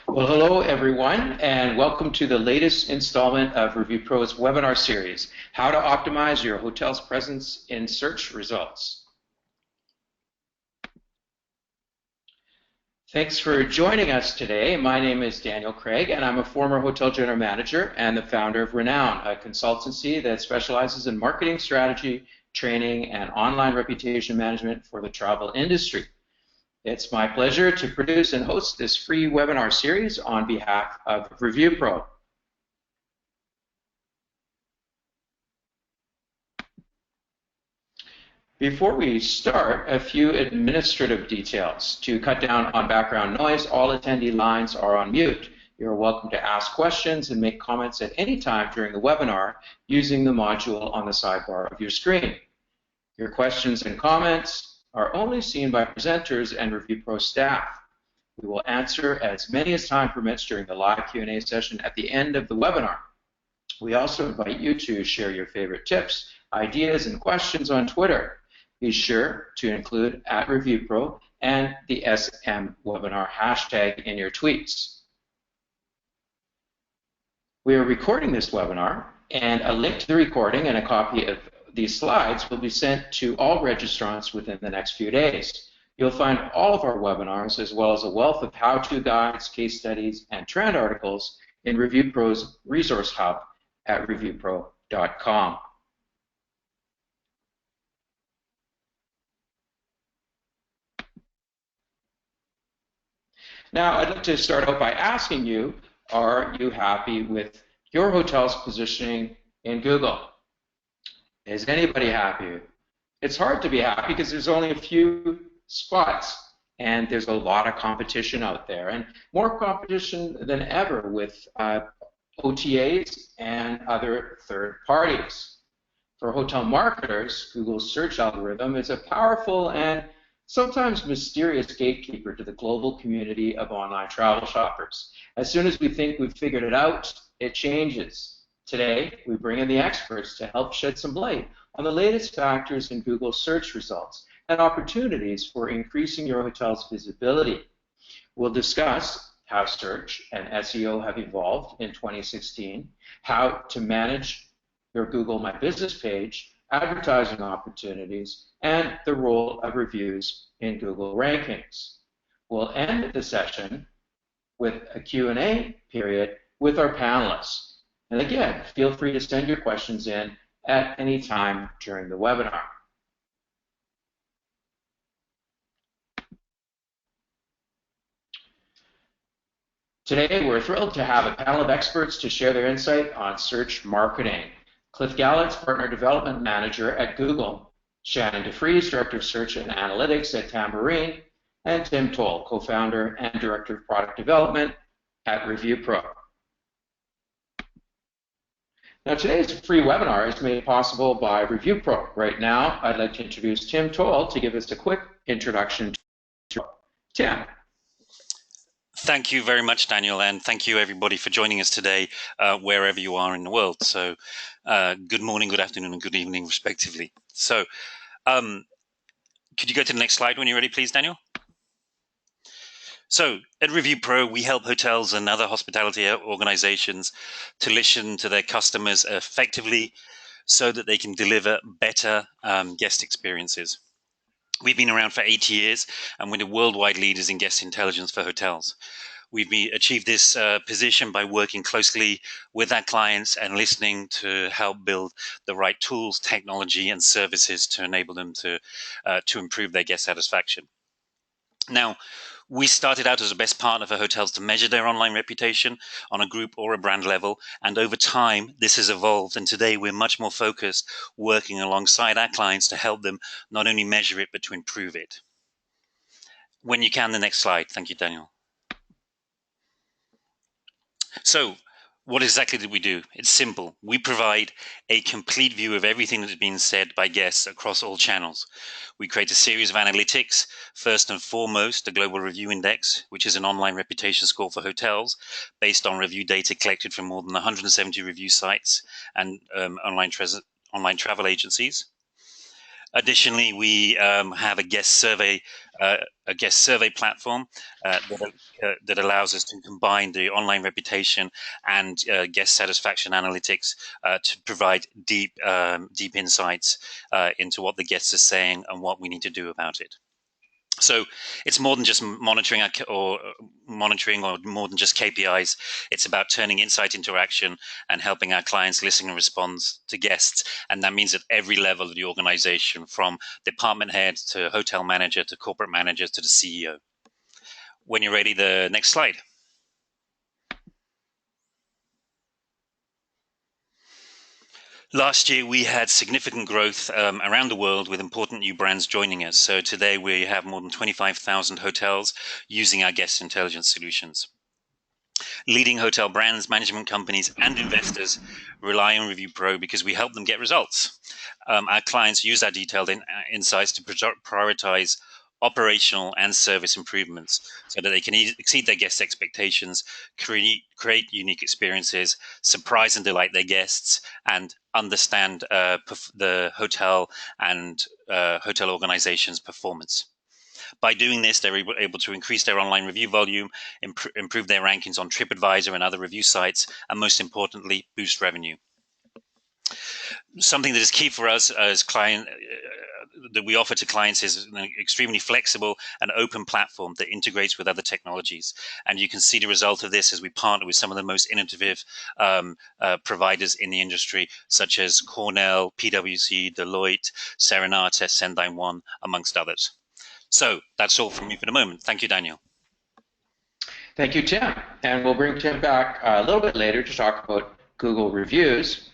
Well, hello everyone, and welcome to the latest installment of Review Pro's webinar series, How to Optimize Your Hotel's Presence in Search Results. Thanks for joining us today. My name is Daniel Craig, and I'm a former hotel general manager and the founder of Renown, a consultancy that specializes in marketing strategy, training, and online reputation management for the travel industry. It's my pleasure to produce and host this free webinar series on behalf of Review Pro. Before we start, a few administrative details. To cut down on background noise, all attendee lines are on mute. You're welcome to ask questions and make comments at any time during the webinar using the module on the sidebar of your screen. Your questions and comments are only seen by presenters and Review Pro staff. We will answer as many as time permits during the live Q&A session at the end of the webinar. We also invite you to share your favorite tips, ideas, and questions on Twitter. Be sure to include @ReviewPro and the SM webinar hashtag in your tweets. We are recording this webinar, and a link to the recording and a copy of these slides will be sent to all registrants within the next few days. You'll find all of our webinars, as well as a wealth of how-to guides, case studies, and trend articles in Review Pro's resource hub at reviewpro.com. Now, I'd like to start out by asking you, are you happy with your hotel's positioning in Google? Is anybody happy? It's hard to be happy because there's only a few spots and there's a lot of competition out there, and more competition than ever with OTAs and other third parties. For hotel marketers, Google's search algorithm is a powerful and sometimes mysterious gatekeeper to the global community of online travel shoppers. As soon as we think we've figured it out, it changes. Today, we bring in the experts to help shed some light on the latest factors in Google search results and opportunities for increasing your hotel's visibility. We'll discuss how search and SEO have evolved in 2016, how to manage your Google My Business page, advertising opportunities, and the role of reviews in Google rankings. We'll end the session with a Q&A period with our panelists. And again, feel free to send your questions in at any time during the webinar. Today, we're thrilled to have a panel of experts to share their insight on search marketing. Cliff Gallitz, Partner Development Manager at Google, Shannon DeFries, Director of Search and Analytics at Tambourine, and Tim Toll, Co-founder and Director of Product Development at Review Pro. Now, today's free webinar is made possible by Review Pro. Right now, I'd like to introduce Tim Toll to give us a quick introduction to Tim. Thank you very much, Daniel, and thank you everybody for joining us today, wherever you are in the world. So good morning, good afternoon, and good evening, respectively. So could you go to the next slide when you're ready, please, Daniel? So at Review Pro, we help hotels and other hospitality organizations to listen to their customers effectively so that they can deliver better guest experiences. We've been around for 8 years, and we're the worldwide leaders in guest intelligence for hotels. We've achieved this position by working closely with our clients and listening to help build the right tools, technology, and services to enable them to improve their guest satisfaction. Now, we started out as the best partner for hotels to measure their online reputation on a group or a brand level, and over time this has evolved, and today we're much more focused working alongside our clients to help them not only measure it but to improve it. When you can, the next slide. Thank you, Daniel. So what exactly did we do? It's simple. We provide a complete view of everything that's been said by guests across all channels. We create a series of analytics, first and foremost, the Global Review Index, which is an online reputation score for hotels based on review data collected from more than 170 review sites and online travel agencies. Additionally, we have a guest survey platform that allows us to combine the online reputation and guest satisfaction analytics to provide deep insights into what the guests are saying and what we need to do about it. So it's more than just monitoring or more than just KPIs. It's about turning insight into action and helping our clients listen and respond to guests. And that means at every level of the organization, from department head to hotel manager to corporate manager to the CEO. When you're ready, the next slide. Last year, we had significant growth around the world with important new brands joining us. So today we have more than 25,000 hotels using our guest intelligence solutions. Leading hotel brands, management companies, and investors rely on Review Pro because we help them get results. Our clients use our detailed insights to prioritize operational and service improvements so that they can exceed their guest expectations, create unique experiences, surprise and delight their guests, and understand the hotel and hotel organization's performance. By doing this, they're able to increase their online review volume, improve their rankings on TripAdvisor and other review sites, and most importantly, boost revenue. Something that is key for us as that we offer to clients is an extremely flexible and open platform that integrates with other technologies. And you can see the result of this as we partner with some of the most innovative providers in the industry, such as Cornell, PwC, Deloitte, Serenata, Sendai One, amongst others. So that's all from me for the moment. Thank you, Daniel. Thank you, Tim. And we'll bring Tim back a little bit later to talk about Google reviews.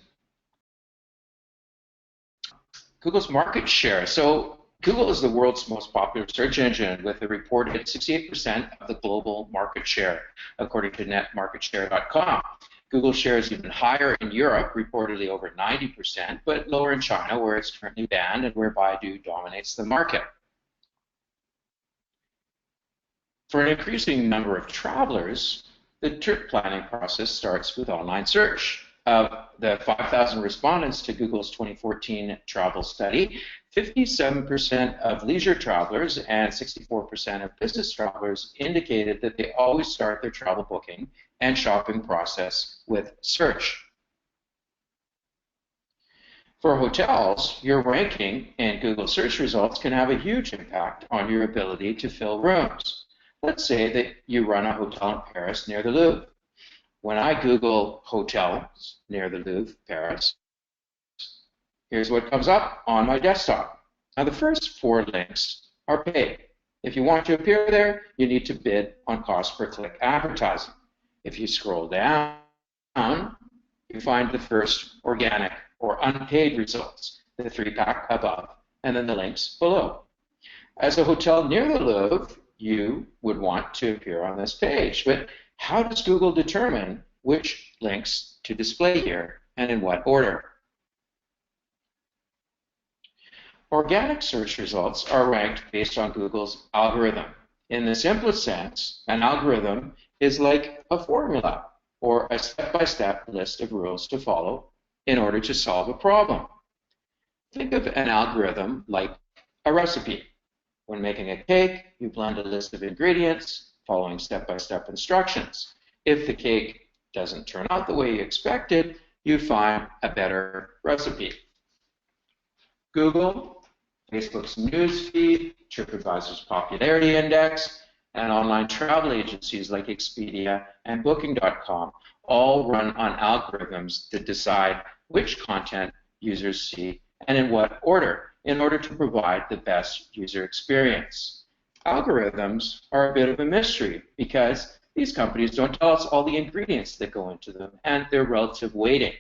Google's market share. So Google is the world's most popular search engine with a reported 68% of the global market share, according to netmarketshare.com. Google share is even higher in Europe, reportedly over 90%, but lower in China, where it's currently banned and where Baidu dominates the market. For an increasing number of travelers, the trip planning process starts with online search. Of the 5,000 respondents to Google's 2014 travel study, 57% of leisure travelers and 64% of business travelers indicated that they always start their travel booking and shopping process with search. For hotels, your ranking in Google search results can have a huge impact on your ability to fill rooms. Let's say that you run a hotel in Paris near the Louvre. When I Google hotels near the Louvre, Paris, here's what comes up on my desktop. Now, the first 4 links are paid. If you want to appear there, you need to bid on cost per click advertising. If you scroll down, you find the first organic or unpaid results, the 3-pack above, and then the links below. As a hotel near the Louvre, you would want to appear on this page, but how does Google determine which links to display here and in what order? Organic search results are ranked based on Google's algorithm. In the simplest sense, an algorithm is like a formula or a step-by-step list of rules to follow in order to solve a problem. Think of an algorithm like a recipe. When making a cake, you blend a list of ingredients following step-by-step instructions. If the cake doesn't turn out the way you expected, you find a better recipe. Google, Facebook's newsfeed, TripAdvisor's popularity index, and online travel agencies like Expedia and Booking.com all run on algorithms that decide which content users see and in what order in order to provide the best user experience. Algorithms are a bit of a mystery because these companies don't tell us all the ingredients that go into them and their relative weighting.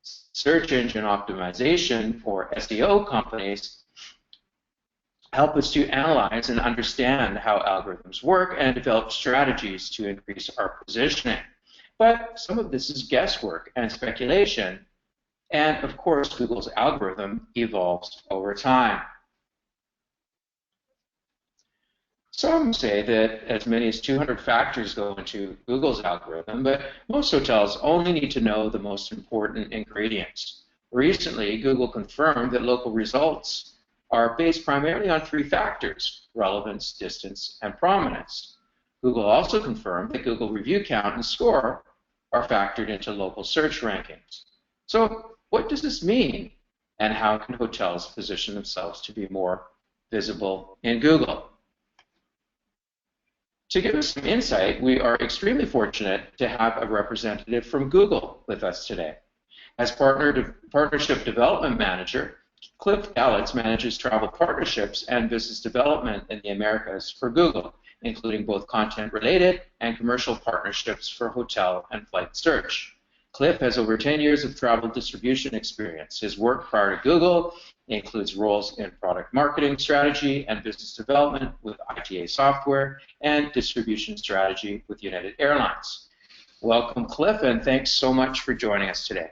Search engine optimization, or SEO companies, help us to analyze and understand how algorithms work and develop strategies to increase our positioning. But some of this is guesswork and speculation, and of course Google's algorithm evolves over time. Some say that as many as 200 factors go into Google's algorithm, but most hotels only need to know the most important ingredients. Recently, Google confirmed that local results are based primarily on three factors: relevance, distance, and prominence. Google also confirmed that Google review count and score are factored into local search rankings. So what does this mean, and how can hotels position themselves to be more visible in Google? To give us some insight, we are extremely fortunate to have a representative from Google with us today. As Partnership Development Manager, Cliff Galitz manages travel partnerships and business development in the Americas for Google, including both content-related and commercial partnerships for hotel and flight search. Cliff has over 10 years of travel distribution experience. His work prior to Google includes roles in product marketing strategy and business development with ITA Software and distribution strategy with United Airlines. Welcome, Cliff, and thanks so much for joining us today.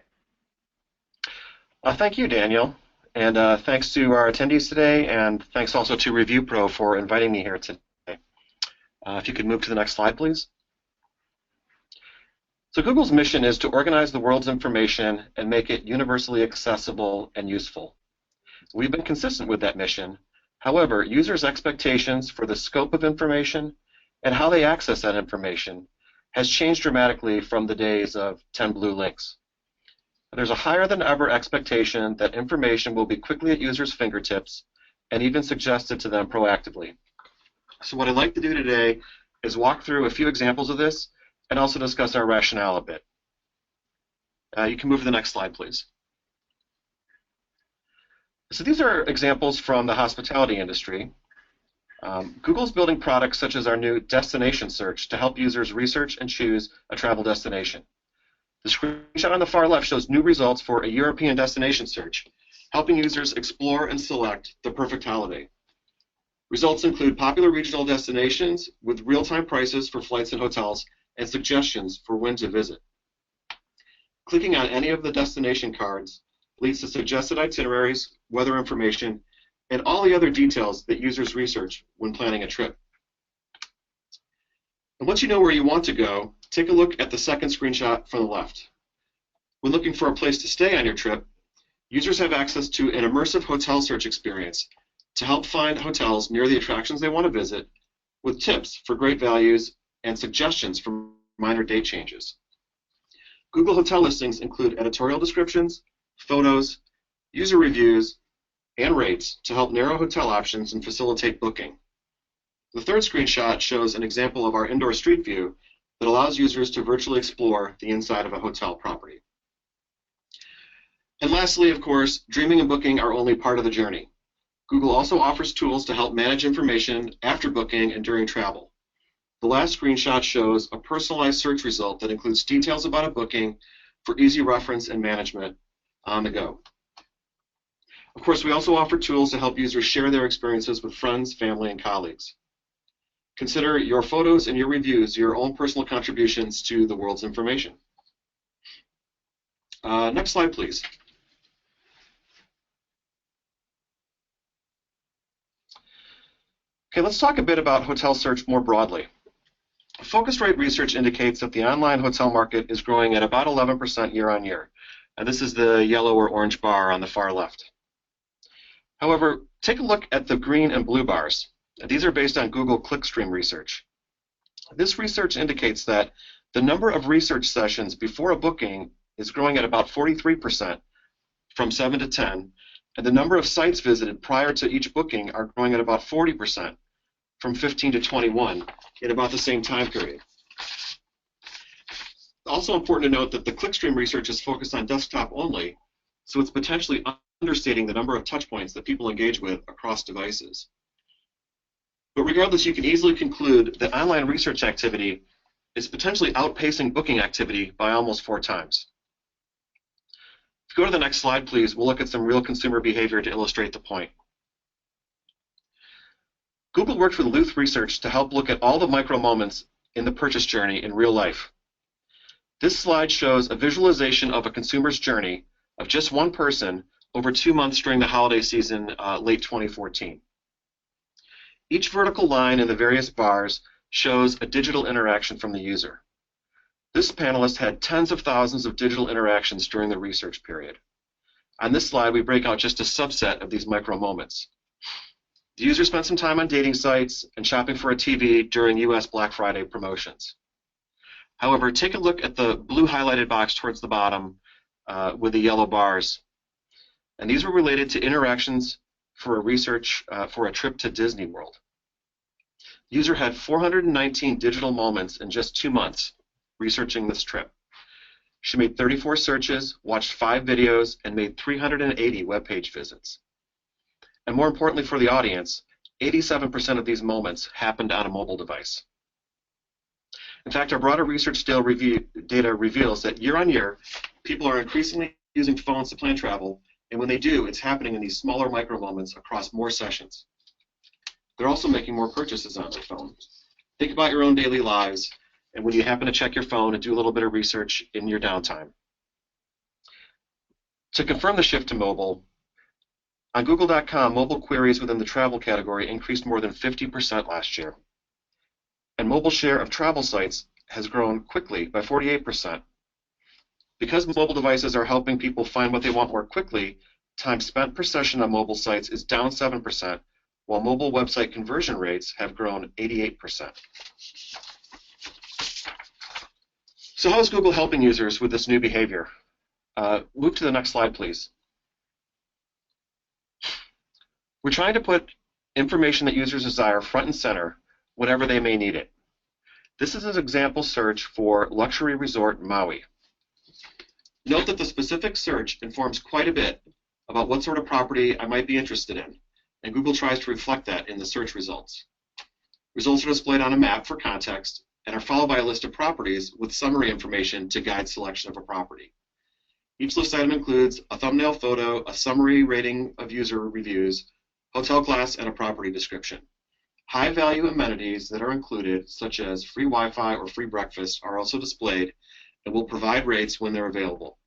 Thank you, Daniel, and thanks to our attendees today, and thanks also to ReviewPro for inviting me here today. If you could move to the next slide, please. So Google's mission is to organize the world's information and make it universally accessible and useful. We've been consistent with that mission. However, users' expectations for the scope of information and how they access that information has changed dramatically from the days of 10 blue links. There's a higher than ever expectation that information will be quickly at users' fingertips and even suggested to them proactively. So what I'd like to do today is walk through a few examples of this and also discuss our rationale a bit. You can move to the next slide, please. So these are examples from the hospitality industry. Google's building products such as our new destination search to help users research and choose a travel destination. The screenshot on the far left shows new results for a European destination search, helping users explore and select the perfect holiday. Results include popular regional destinations with real-time prices for flights and hotels and suggestions for when to visit. Clicking on any of the destination cards leads to suggested itineraries, weather information, and all the other details that users research when planning a trip. And once you know where you want to go, take a look at the second screenshot from the left. When looking for a place to stay on your trip, users have access to an immersive hotel search experience to help find hotels near the attractions they want to visit, with tips for great values and suggestions for minor date changes. Google Hotel listings include editorial descriptions, photos, user reviews, and rates to help narrow hotel options and facilitate booking. The third screenshot shows an example of our indoor street view that allows users to virtually explore the inside of a hotel property. And lastly, of course, dreaming and booking are only part of the journey. Google also offers tools to help manage information after booking and during travel. The last screenshot shows a personalized search result that includes details about a booking for easy reference and management on the go. Of course, we also offer tools to help users share their experiences with friends, family, and colleagues. Consider your photos and your reviews your own personal contributions to the world's information. Next slide, please. Okay, let's talk a bit about hotel search more broadly. Focus rate research indicates that the online hotel market is growing at about 11% year on year. And this is the yellow or orange bar on the far left. However, take a look at the green and blue bars. These are based on Google Clickstream research. This research indicates that the number of research sessions before a booking is growing at about 43% from 7 to 10, and the number of sites visited prior to each booking are growing at about 40% from 15 to 21 in about the same time period. Also important to note that the Clickstream research is focused on desktop only, so it's potentially understating the number of touch points that people engage with across devices. But regardless, you can easily conclude that online research activity is potentially outpacing booking activity by almost 4 times. If you go to the next slide, please, we'll look at some real consumer behavior to illustrate the point. Google worked with Luth Research to help look at all the micro moments in the purchase journey in real life. This slide shows a visualization of a consumer's journey of just one person over 2 months during the holiday season, late 2014. Each vertical line in the various bars shows a digital interaction from the user. This panelist had tens of thousands of digital interactions during the research period. On this slide, we break out just a subset of these micro moments. The user spent some time on dating sites and shopping for a TV during US Black Friday promotions. However, take a look at the blue highlighted box towards the bottom with the yellow bars. And these were related to interactions for a trip to Disney World. The user had 419 digital moments in just 2 months researching this trip. She made 34 searches, watched 5 videos, and made 380 web page visits. And more importantly for the audience, 87% of these moments happened on a mobile device. In fact, our broader research data reveals that year on year, people are increasingly using phones to plan travel, and when they do, it's happening in these smaller micro moments across more sessions. They're also making more purchases on their phone. Think about your own daily lives, and when you happen to check your phone and do a little bit of research in your downtime. To confirm the shift to mobile, on Google.com, mobile queries within the travel category increased more than 50% last year. And mobile share of travel sites has grown quickly by 48%. Because mobile devices are helping people find what they want more quickly, time spent per session on mobile sites is down 7%, while mobile website conversion rates have grown 88%. So how is Google helping users with this new behavior? Move to the next slide, please. We're trying to put information that users desire front and center whenever they may need it. This is an example search for luxury resort Maui. Note that the specific search informs quite a bit about what sort of property I might be interested in, and Google tries to reflect that in the search results. Results are displayed on a map for context and are followed by a list of properties with summary information to guide selection of a property. Each list item includes a thumbnail photo, a summary rating of user reviews, hotel class, and a property description. High-value amenities that are included, such as free Wi-Fi or free breakfast, are also displayed and will provide rates when they're available.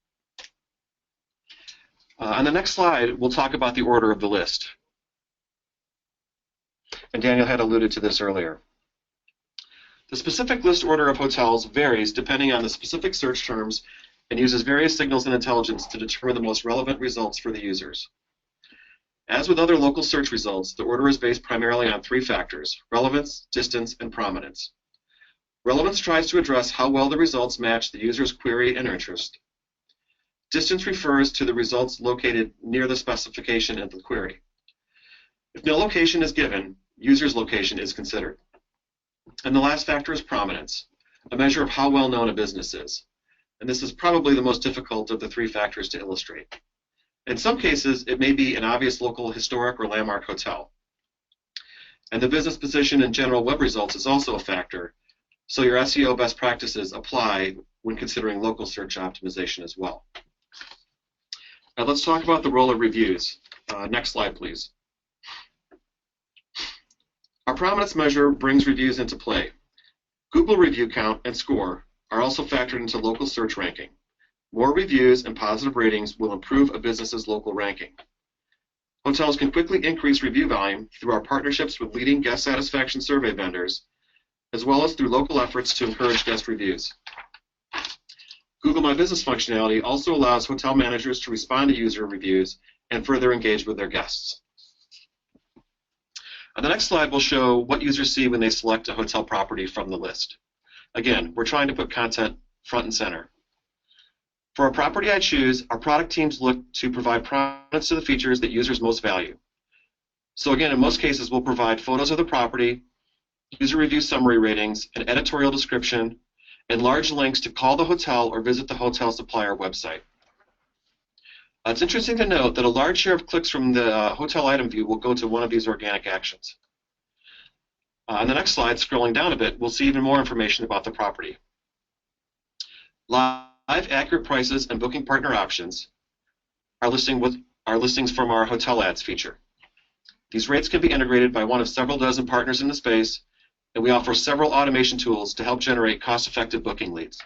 On the next slide, we'll talk about the order of the list. And Daniel had alluded to this earlier. The specific list order of hotels varies depending on the specific search terms and uses various signals and intelligence to determine the most relevant results for the users. As with other local search results, the order is based primarily on 3 factors: relevance, distance, and prominence. Relevance tries to address how well the results match the user's query and interest. Distance refers to the results located near the specification of the query. If no location is given, user's location is considered. And the last factor is prominence, a measure of how well known a business is. And this is probably the most difficult of the 3 factors to illustrate. In some cases, it may be an obvious local historic or landmark hotel. And the business position and general web results is also a factor, so your SEO best practices apply when considering local search optimization as well. Now let's talk about the role of reviews. Next slide, please. Our prominence measure brings reviews into play. Google review count and score are also factored into local search ranking. More reviews and positive ratings will improve a business's local ranking. Hotels can quickly increase review volume through our partnerships with leading guest satisfaction survey vendors, as well as through local efforts to encourage guest reviews. Google My Business functionality also allows hotel managers to respond to user reviews and further engage with their guests. On the next slide, we'll show what users see when they select a hotel property from the list. Again, we're trying to put content front and center. For a property I choose, our product teams look to provide prominence to the features that users most value. So again, in most cases, we'll provide photos of the property, user review summary ratings, an editorial description, and large links to call the hotel or visit the hotel supplier website. It's interesting to note that a large share of clicks from the hotel item view will go to one of these organic actions. On the next slide, scrolling down a bit, we'll see even more information about the property. Live accurate prices and booking partner options are listings from our hotel ads feature. These rates can be integrated by one of several dozen partners in the space, and we offer several automation tools to help generate cost-effective booking leads.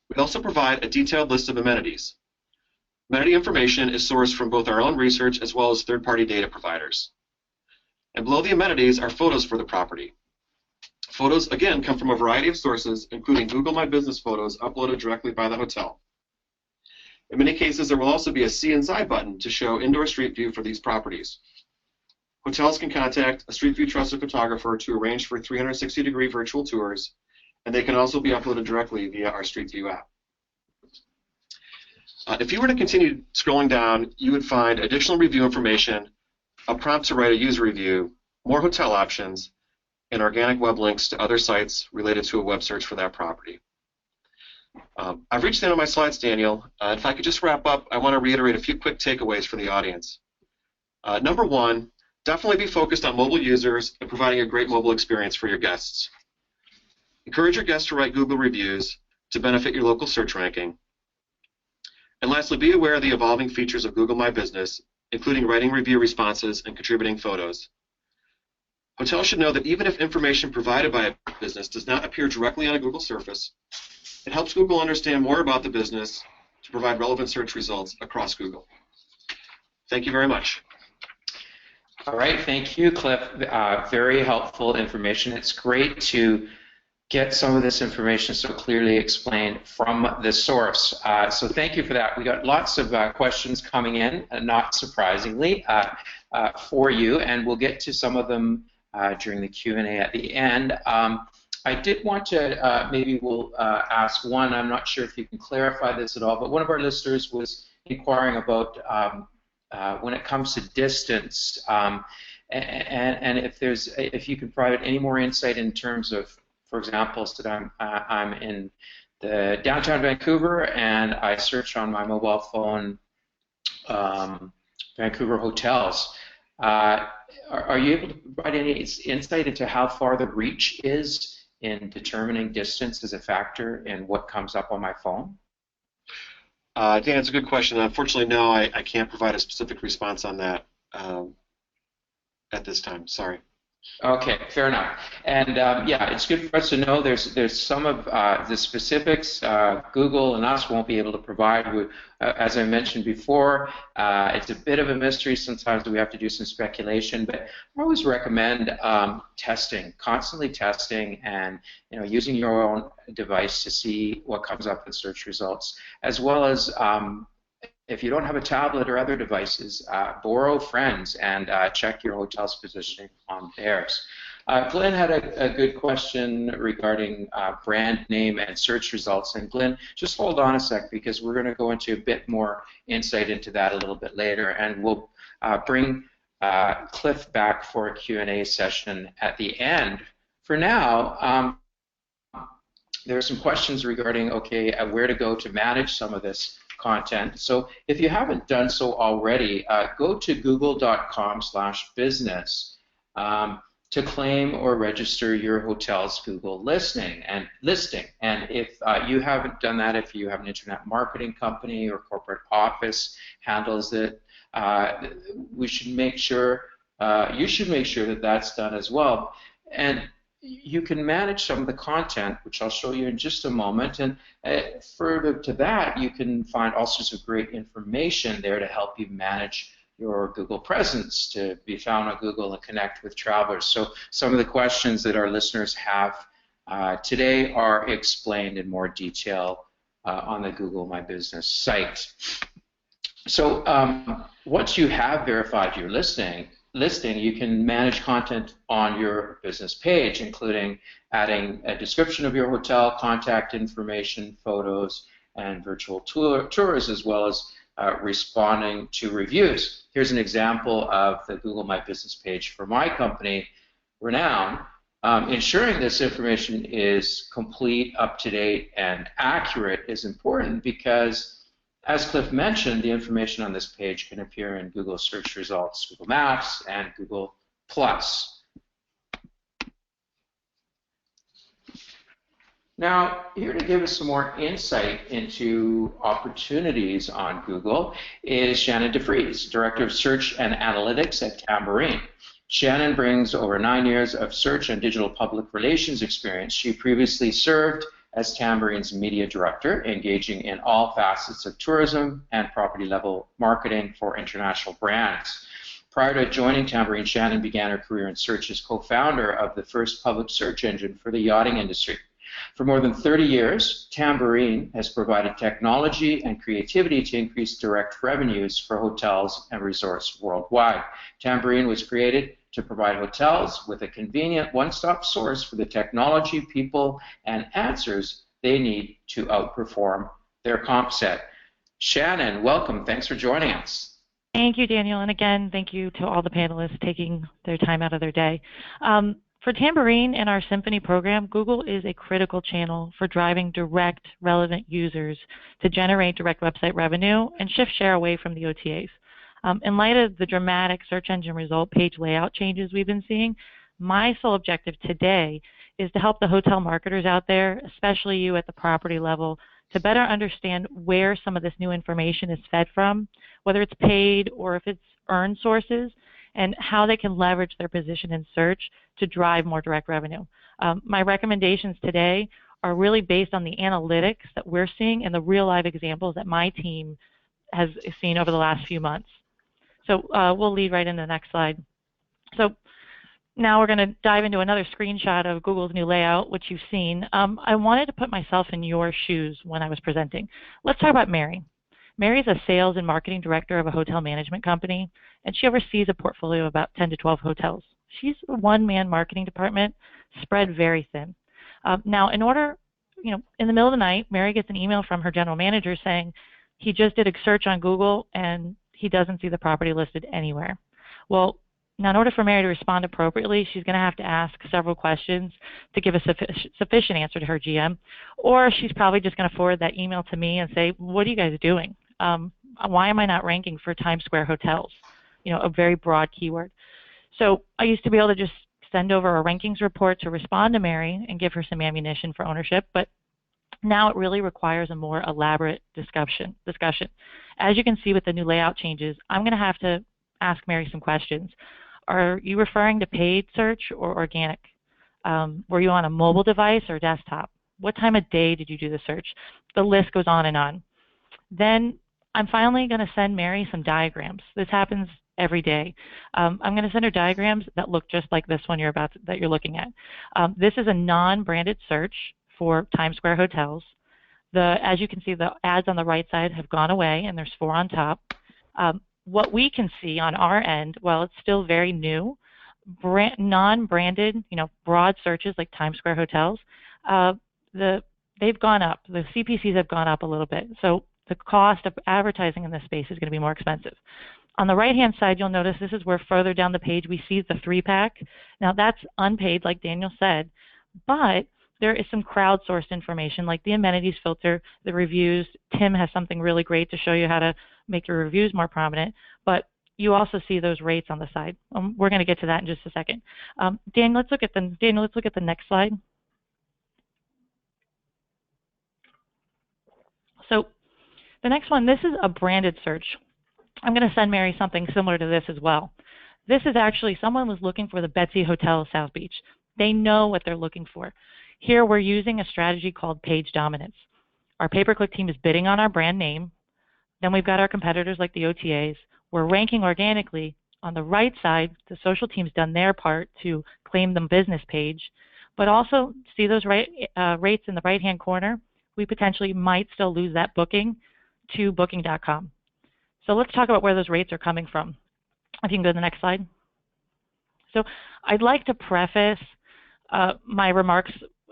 We also provide a detailed list of amenities. Amenity information is sourced from both our own research as well as third-party data providers. And below the amenities are photos for the property. Photos, again, come from a variety of sources, including Google My Business photos uploaded directly by the hotel. In many cases, there will also be a See Inside button to show indoor street view for these properties. hotels can contact a Street View trusted photographer to arrange for 360-degree virtual tours, and they can also be uploaded directly via our Street View app. If you were to continue scrolling down, you would find additional review information, a prompt to write a user review, more hotel options, and organic web links to other sites related to a web search for that property. I've reached the end of my slides, Daniel. If I could just wrap up, I want to reiterate a few quick takeaways for the audience. Number one, definitely be focused on mobile users and providing a great mobile experience for your guests. Encourage your guests to write Google reviews to benefit your local search ranking. And lastly, be aware of the evolving features of Google My Business, including writing review responses and contributing photos. Hotels should know that even if information provided by a business does not appear directly on a Google surface, it helps Google understand more about the business to provide relevant search results across Google. Thank you very much. All right, thank you, Cliff. Very helpful information. It's great to get some of this information so clearly explained from the source. So thank you for that. We got lots of questions coming in, not surprisingly, for you, and we'll get to some of them during the Q&A at the end. I did want to, maybe we'll ask one, I'm not sure if you can clarify this at all, but one of our listeners was inquiring about when it comes to distance, and if you can provide any more insight in terms of, for example, so that I'm in the downtown Vancouver and I search on my mobile phone Vancouver hotels. Are you able to provide any insight into how far the reach is in determining distance as a factor in what comes up on my phone? Dan, it's a good question. Unfortunately, no, I can't provide a specific response on that at this time. Sorry. Okay, fair enough. And yeah, it's good for us to know there's some of the specifics Google and us won't be able to provide. As I mentioned before, it's a bit of a mystery. Sometimes we have to do some speculation, but I always recommend testing, constantly testing, and using your own device to see what comes up in search results, as well as if you don't have a tablet or other devices, borrow friends and check your hotel's positioning on theirs. Glenn had a good question regarding brand name and search results. And Glenn, just hold on a sec because we're going to go into a bit more insight into that a little bit later. And we'll bring Cliff back for a Q&A session at the end. For now, there are some questions regarding, okay, where to go to manage some of this content. So if you haven't done so already, go to google.com/business to claim or register your hotel's Google listing. And if you haven't done that, if you have an internet marketing company or corporate office handles it, we should make sure, you should make sure that that's done as well. And you can manage some of the content, which I'll show you in just a moment, and further to that, you can find all sorts of great information there to help you manage your Google presence, to be found on Google and connect with travelers. So some of the questions that our listeners have today are explained in more detail on the Google My Business site. So once you have verified your listing, you can manage content on your business page, including adding a description of your hotel, contact information, photos, and virtual tours, as well as responding to reviews. Here's an example of the Google My Business page for my company, Renown. Ensuring this information is complete, up-to-date, and accurate is important because, as Cliff mentioned, the information on this page can appear in Google search results, Google Maps, and Google+. Now, here to give us some more insight into opportunities on Google is Shannon DeFries, Director of Search and Analytics at Tambourine. Shannon brings over 9 years of search and digital public relations experience. She previously served as Tambourine's media director, engaging in all facets of tourism and property-level marketing for international brands. Prior to joining Tambourine, Shannon began her career in search as co-founder of the first public search engine for the yachting industry. For more than 30 years, Tambourine has provided technology and creativity to increase direct revenues for hotels and resorts worldwide. Tambourine was created to provide hotels with a convenient one-stop source for the technology, people, and answers they need to outperform their comp set. Shannon, welcome. Thanks for joining us. Thank you, Daniel. And again, thank you to all the panelists taking their time out of their day. For Tambourine and our Symphony program, Google is a critical channel for driving direct, relevant users to generate direct website revenue and shift share away from the OTAs. In light of the dramatic search engine result page layout changes we've been seeing, my sole objective today is to help the hotel marketers out there, especially you at the property level, to better understand where some of this new information is fed from, whether it's paid or if it's earned sources, and how they can leverage their position in search to drive more direct revenue. My recommendations today are really based on the analytics that we're seeing and the real live examples that my team has seen over the last few months. So we'll lead right into the next slide. So now we're going to dive into another screenshot of Google's new layout, which you've seen. I wanted to put myself in your shoes when I was presenting. Let's talk about Mary. Mary is a sales and marketing director of a hotel management company, and she oversees a portfolio of about 10 to 12 hotels. She's a one-man marketing department, spread very thin. Now, in the middle of the night, Mary gets an email from her general manager saying he just did a search on Google and he doesn't see the property listed anywhere. Well, now in order for Mary to respond appropriately, she's going to have to ask several questions to give a sufficient answer to her GM, or she's probably just going to forward that email to me and say, what are you guys doing? Why am I not ranking for Times Square hotels? A very broad keyword. So I used to be able to just send over a rankings report to respond to Mary and give her some ammunition for ownership, but now it really requires a more elaborate discussion. As you can see with the new layout changes, I'm going to have to ask Mary some questions. Are you referring to paid search or organic? Were you on a mobile device or desktop? What time of day did you do the search? The list goes on and on. Then I'm finally going to send Mary some diagrams. This happens every day. I'm going to send her diagrams that look just like this one that you're looking at. This is a non-branded search for Times Square hotels. As you can see, the ads on the right side have gone away, and there's 4 on top. What we can see on our end, while it's still very new, non-branded, broad searches like Times Square hotels, they've gone up. The CPCs have gone up a little bit. So the cost of advertising in this space is going to be more expensive. On the right-hand side, you'll notice this is where further down the page we see the 3-pack. Now that's unpaid, like Daniel said, but there is some crowdsourced information like the amenities filter, the reviews. Tim has something really great to show you how to make your reviews more prominent, but you also see those rates on the side. We're going to get to that in just a second. Daniel, let's look at the next slide. So the next one, this is a branded search. I'm going to send Mary something similar to this as well. This is actually someone was looking for the Betsy Hotel South Beach. They know what they're looking for. Here we're using a strategy called page dominance. Our pay-per-click team is bidding on our brand name. Then we've got our competitors like the OTAs. We're ranking organically. On the right side, the social team's done their part to claim the business page. But also, see those rates in the right-hand corner? We potentially might still lose that booking to Booking.com. So let's talk about where those rates are coming from. If you can go to the next slide. So I'd like to preface my remarks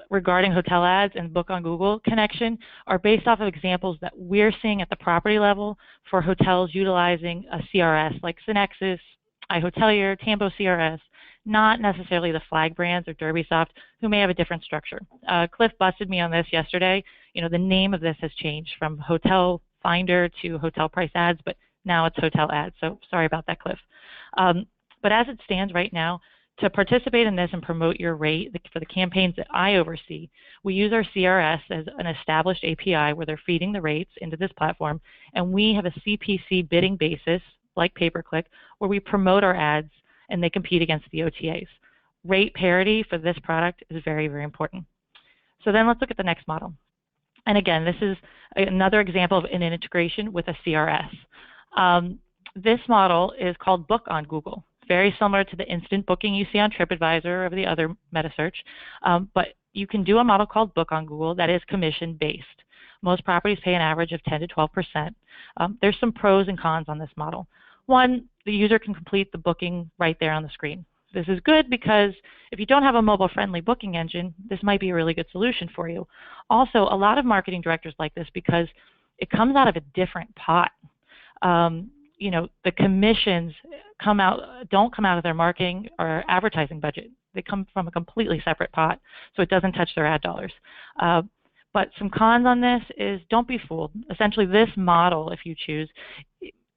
regarding hotel ads and Book on Google connection are based off of examples that we're seeing at the property level for hotels utilizing a CRS like Synexis, iHotelier, Tambo CRS, not necessarily the flag brands or DerbySoft, who may have a different structure. Cliff busted me on this yesterday. The name of this has changed from Hotel Finder to Hotel Price Ads, but now it's Hotel Ads. So sorry about that, Cliff. But as it stands right now, to participate in this and promote your rate for the campaigns that I oversee, we use our CRS as an established API where they're feeding the rates into this platform, and we have a CPC bidding basis, like pay-per-click, where we promote our ads and they compete against the OTAs. Rate parity for this product is very, very important. So then let's look at the next model. And again, this is another example of an integration with a CRS. This model is called Book on Google. Very similar to the instant booking you see on TripAdvisor or the other meta search. But you can do a model called Book on Google that is commission-based. Most properties pay an average of 10 to 12%. There's some pros and cons on this model. One, the user can complete the booking right there on the screen. This is good because if you don't have a mobile-friendly booking engine, this might be a really good solution for you. Also, a lot of marketing directors like this because it comes out of a different pot. You know, the commissions don't come out of their marketing or advertising budget. They come from a completely separate pot, so it doesn't touch their ad dollars. But some cons on this is don't be fooled. Essentially, this model, if you choose,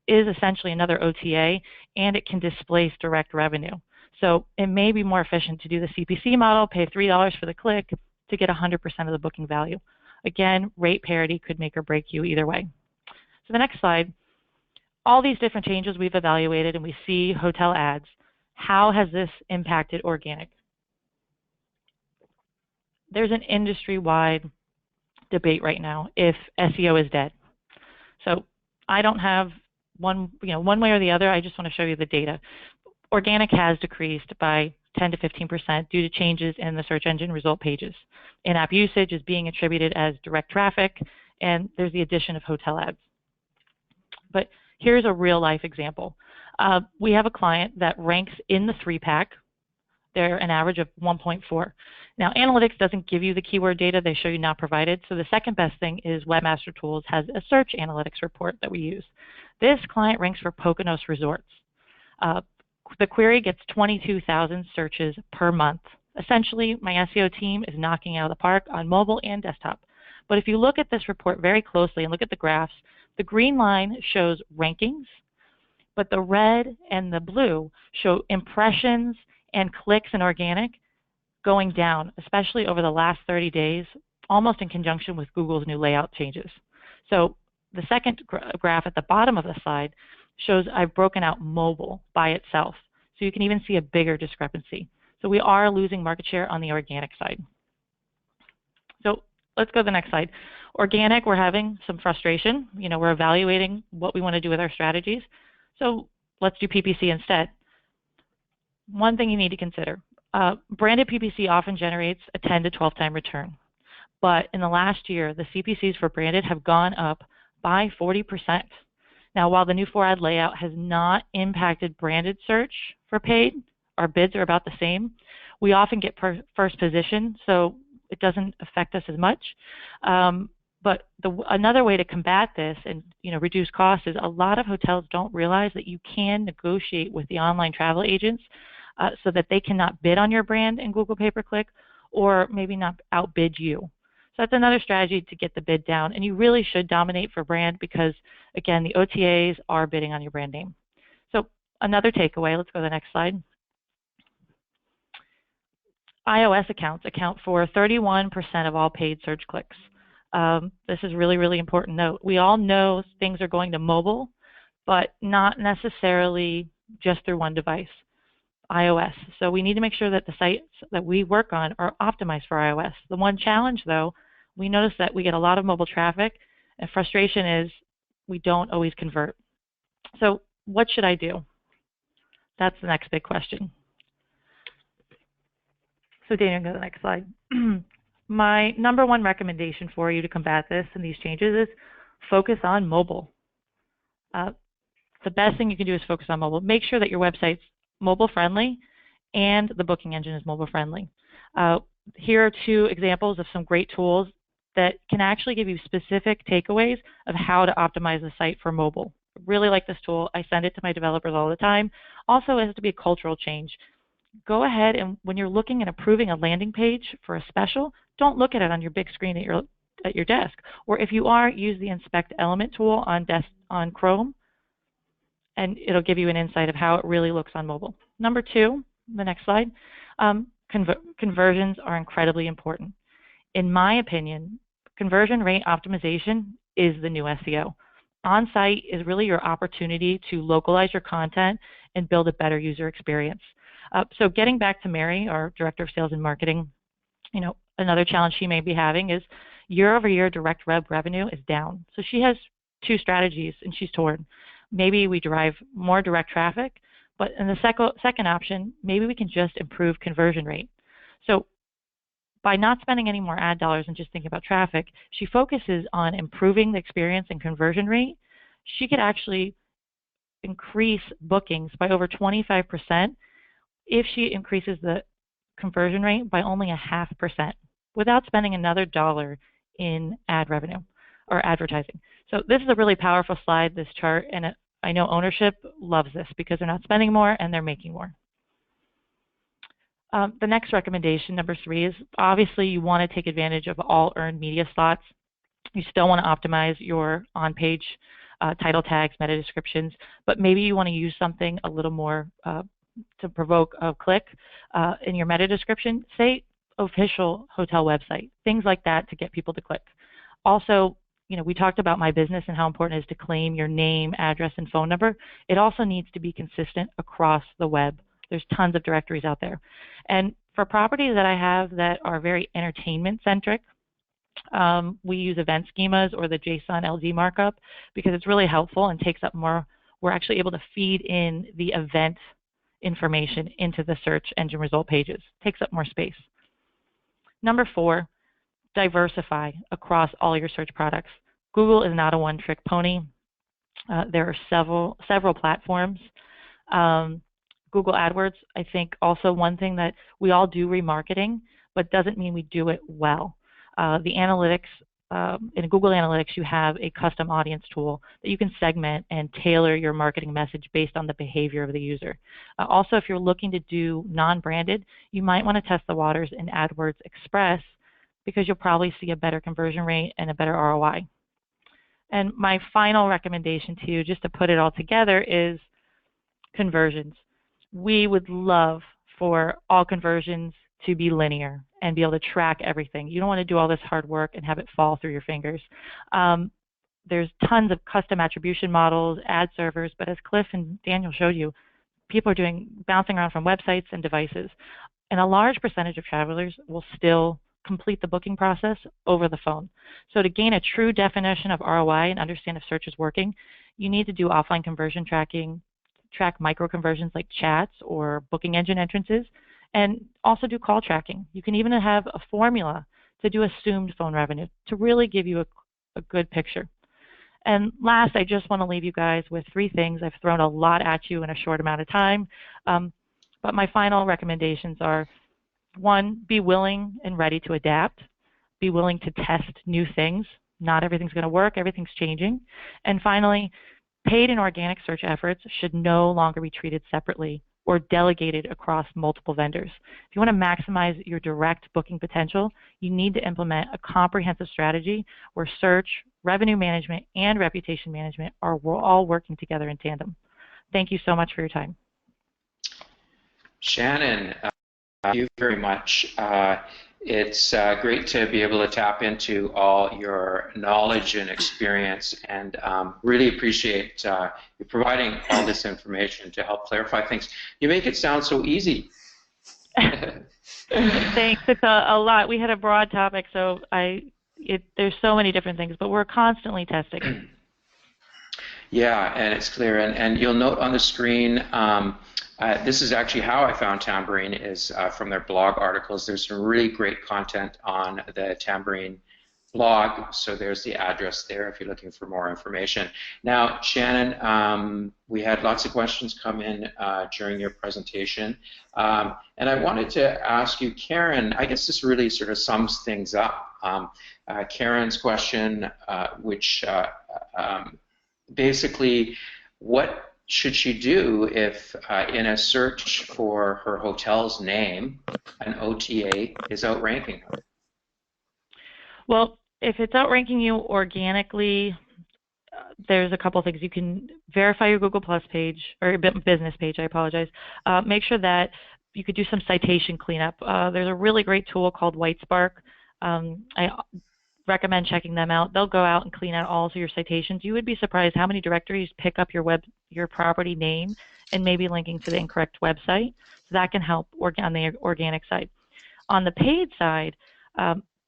is essentially another OTA, and it can displace direct revenue. So it may be more efficient to do the CPC model, pay $3 for the click to get 100% of the booking value. Again, rate parity could make or break you either way. So the next slide, all these different changes we've evaluated and we see hotel ads. How has this impacted organic? There's an industry-wide debate right now if SEO is dead. So I don't have one way or the other. I just want to show you the data. Organic has decreased by 10 to 15% due to changes in the search engine result pages. In-app usage is being attributed as direct traffic, and there's the addition of hotel ads. But here's a real-life example. We have a client that ranks in the 3-pack. They're an average of 1.4. Now, analytics doesn't give you the keyword data. They show you not provided. So the second best thing is Webmaster Tools has a search analytics report that we use. This client ranks for Poconos Resorts. The query gets 22,000 searches per month. Essentially, my SEO team is knocking out of the park on mobile and desktop. But if you look at this report very closely and look at the graphs, the green line shows rankings, but the red and the blue show impressions and clicks in organic going down, especially over the last 30 days, almost in conjunction with Google's new layout changes. So the second graph at the bottom of the slide shows I've broken out mobile by itself. So you can even see a bigger discrepancy. So we are losing market share on the organic side. So let's go to the next slide. Organic, we're having some frustration. You know, we're evaluating what we want to do with our strategies. So let's do PPC instead. One thing you need to consider, branded PPC often generates a 10 to 12 time return. But in the last year, the CPCs for branded have gone up by 40%. Now, while the new 4-ad layout has not impacted branded search for paid, our bids are about the same. We often get first position, so it doesn't affect us as much. But another way to combat this and reduce costs is a lot of hotels don't realize that you can negotiate with the online travel agents so that they cannot bid on your brand in Google pay-per-click or maybe not outbid you. So that's another strategy to get the bid down. And you really should dominate for brand because, again, the OTAs are bidding on your brand name. So another takeaway, let's go to the next slide. iOS accounts account for 31% of all paid search clicks. This is really, really important note. We all know things are going to mobile, but not necessarily just through one device, iOS. So we need to make sure that the sites that we work on are optimized for iOS. The one challenge, though, we notice that we get a lot of mobile traffic, and frustration is we don't always convert. So what should I do? That's the next big question. So Daniel, go to the next slide. My number one recommendation for you to combat this and these changes is focus on mobile. The best thing you can do is focus on mobile. Make sure that your website's mobile friendly and the booking engine is mobile friendly. Here are two examples of some great tools that can actually give you specific takeaways of how to optimize the site for mobile. I really like this tool. I send it to my developers all the time. Also, it has to be a cultural change. Go ahead and when you're looking at approving a landing page for a special, don't look at it on your big screen at your desk. Or if you are, use the Inspect Element tool on Chrome, and it'll give you an insight of how it really looks on mobile. Number two, the next slide, conversions are incredibly important. In my opinion, conversion rate optimization is the new SEO. On-site is really your opportunity to localize your content and build a better user experience. So getting back to Mary, our Director of Sales and Marketing, another challenge she may be having is year-over-year direct web revenue is down. So she has two strategies and she's torn. Maybe we derive more direct traffic, but in the second option, maybe we can just improve conversion rate. So by not spending any more ad dollars and just thinking about traffic, she focuses on improving the experience and conversion rate. She could actually increase bookings by over 25% if she increases the conversion rate by only 0.5% without spending another dollar in ad revenue or advertising. So this is a really powerful slide, this chart, and I know ownership loves this because they're not spending more and they're making more. The next recommendation, number 3, is obviously you want to take advantage of all earned media slots. You still want to optimize your on-page title tags, meta descriptions, but maybe you want to use something a little more to provoke a click in your meta description. Say official hotel website, things like that to get people to click. Also, we talked about My Business and how important it is to claim your name, address, and phone number. It also needs to be consistent across the web. There's tons of directories out there. And for properties that I have that are very entertainment-centric, we use event schemas or the JSON LD markup because it's really helpful and takes up more. We're actually able to feed in the event information into the search engine result pages. Takes up more space. Number 4, diversify across all your search products. Google is not a one-trick pony. There are several platforms. Google AdWords, I think also one thing that we all do remarketing, but doesn't mean we do it well. The analytics, in Google Analytics, you have a custom audience tool that you can segment and tailor your marketing message based on the behavior of the user. Also, if you're looking to do non-branded, you might want to test the waters in AdWords Express because you'll probably see a better conversion rate and a better ROI. And my final recommendation to you, just to put it all together, is conversions. We would love for all conversions to be linear and be able to track everything. You don't want to do all this hard work and have it fall through your fingers. There's tons of custom attribution models, ad servers, but as Cliff and Daniel showed you, people are bouncing around from websites and devices. And a large percentage of travelers will still complete the booking process over the phone. So to gain a true definition of ROI and understand if search is working, you need to do offline conversion tracking, track micro conversions like chats or booking engine entrances, and also do call tracking. You can even have a formula to do assumed phone revenue to really give you a good picture. And last, I just want to leave you guys with 3 things. I've thrown a lot at you in a short amount of time, but my final recommendations are: 1, be willing and ready to adapt. Be willing to test new things. Not everything's going to work. Everything's changing. And finally, paid and organic search efforts should no longer be treated separately or delegated across multiple vendors. If you want to maximize your direct booking potential, you need to implement a comprehensive strategy where search, revenue management, and reputation management are all working together in tandem. Thank you so much for your time. Shannon, thank you very much. It's great to be able to tap into all your knowledge and experience, and really appreciate you providing all this information to help clarify things. You make it sound so easy. Thanks. It's a lot. We had a broad topic, so there's so many different things, but we're constantly testing. Yeah, and it's clear. And you'll note on the screen, this is actually how I found Tambourine, is from their blog articles. There's some really great content on the Tambourine blog, so there's the address there if you're looking for more information. Now, Shannon, we had lots of questions come in during your presentation, and I wanted to ask you, Karen, I guess this really sort of sums things up. Karen's question, which basically, what should she do if in a search for her hotel's name, an OTA is outranking her? Well, if it's outranking you organically, there's a couple things. You can verify your Google Plus page, or your business page, I apologize. Make sure that you could do some citation cleanup. There's a really great tool called Whitespark. I recommend checking them out. They'll go out and clean out all of your citations. You would be surprised how many directories pick up your property name and maybe linking to the incorrect website. So that can help on the organic side. On the paid side,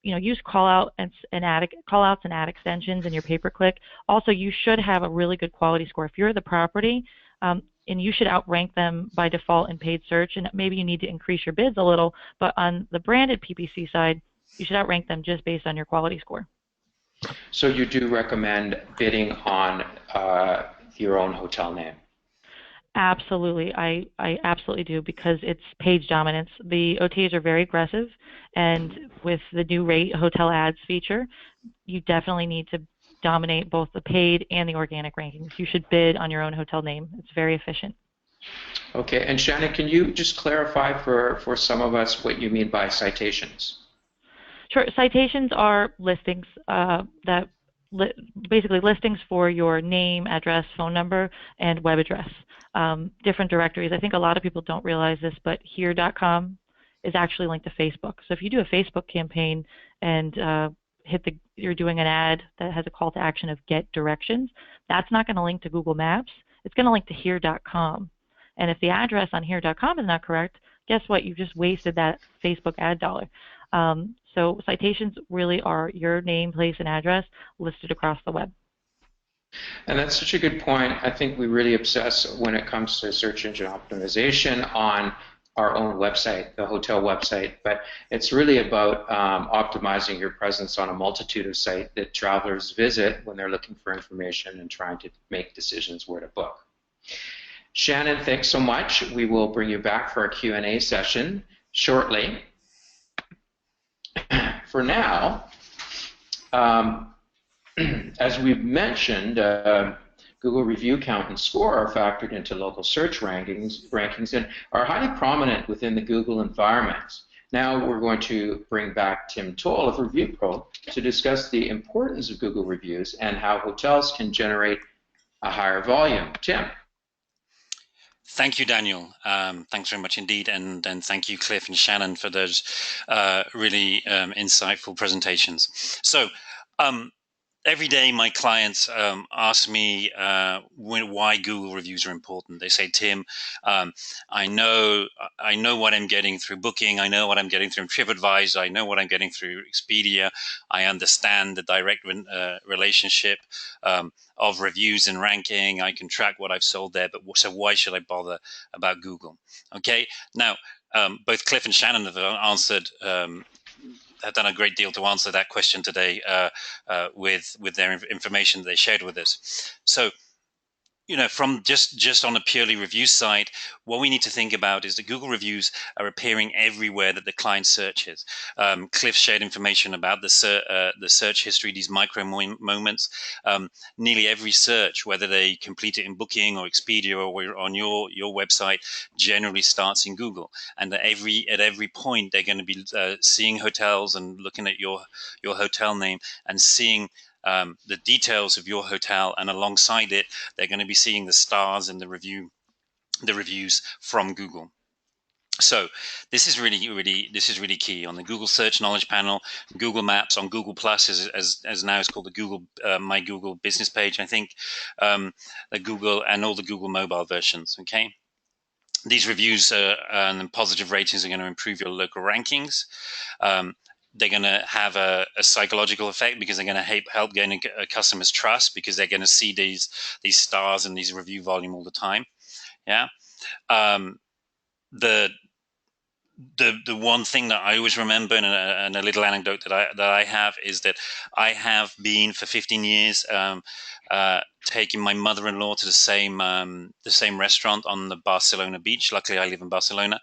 use callouts and ad extensions in your pay-per-click. Also, you should have a really good quality score. If you're the property, and you should outrank them by default in paid search, and maybe you need to increase your bids a little, but on the branded PPC side, You should outrank them just based on your quality score. So you do recommend bidding on your own hotel name? Absolutely. I absolutely do, because it's page dominance. The OTAs are very aggressive, and with the new rate hotel ads feature, you definitely need to dominate both the paid and the organic rankings. You should bid on your own hotel name. It's very efficient. Okay, and Shannon, can you just clarify for some of us what you mean by citations? Sure. Citations are listings basically listings for your name, address, phone number, and web address. Different directories. I think a lot of people don't realize this, but here.com is actually linked to Facebook. So if you do a Facebook campaign and you're doing an ad that has a call to action of get directions, that's not going to link to Google Maps. It's going to link to here.com. And if the address on here.com is not correct, guess what? You've just wasted that Facebook ad dollar. So citations really are your name, place, and address listed across the web. And that's such a good point. I think we really obsess when it comes to search engine optimization on our own website, the hotel website, but it's really about optimizing your presence on a multitude of sites that travelers visit when they're looking for information and trying to make decisions where to book. Shannon, thanks so much. We will bring you back for a Q&A session shortly. For now, as we've mentioned, Google review count and score are factored into local search rankings and are highly prominent within the Google environment. Now we're going to bring back Tim Toll of Review Pro to discuss the importance of Google reviews and how hotels can generate a higher volume. Tim. Thank you, Daniel. Thanks very much indeed, and thank you, Cliff and Shannon, for those really insightful presentations. So, every day my clients ask me why Google reviews are important. They say, Tim, I know what I'm getting through Booking. I know what I'm getting through TripAdvisor. I know what I'm getting through Expedia. I understand the direct relationship of reviews and ranking. I can track what I've sold there. But so why should I bother about Google? Okay. Now, both Cliff and Shannon have answered. Have done a great deal to answer that question today with their information that they shared with us. So, from just on a purely review side, what we need to think about is that Google reviews are appearing everywhere that the client searches. Cliff shared information about the search history, these micro moments. Nearly every search, whether they complete it in Booking or Expedia or on your website, generally starts in Google. And at every point, they're going to be seeing hotels and looking at your hotel name and seeing the details of your hotel, and alongside it, they're going to be seeing the stars and the reviews from Google. So this is really key on the Google Search Knowledge Panel, Google Maps, on Google Plus, as now it's called the Google My Google Business page, I think, the Google and all the Google mobile versions. Okay. These reviews and positive ratings are going to improve your local rankings. They're going to have a psychological effect because they're going to help gain a customer's trust because they're going to see these stars and these review volume all the time. Yeah. The one thing that I always remember, and a little anecdote that I have, is that I have been for 15 years taking my mother-in-law to the same restaurant on the Barcelona beach. Luckily, I live in Barcelona,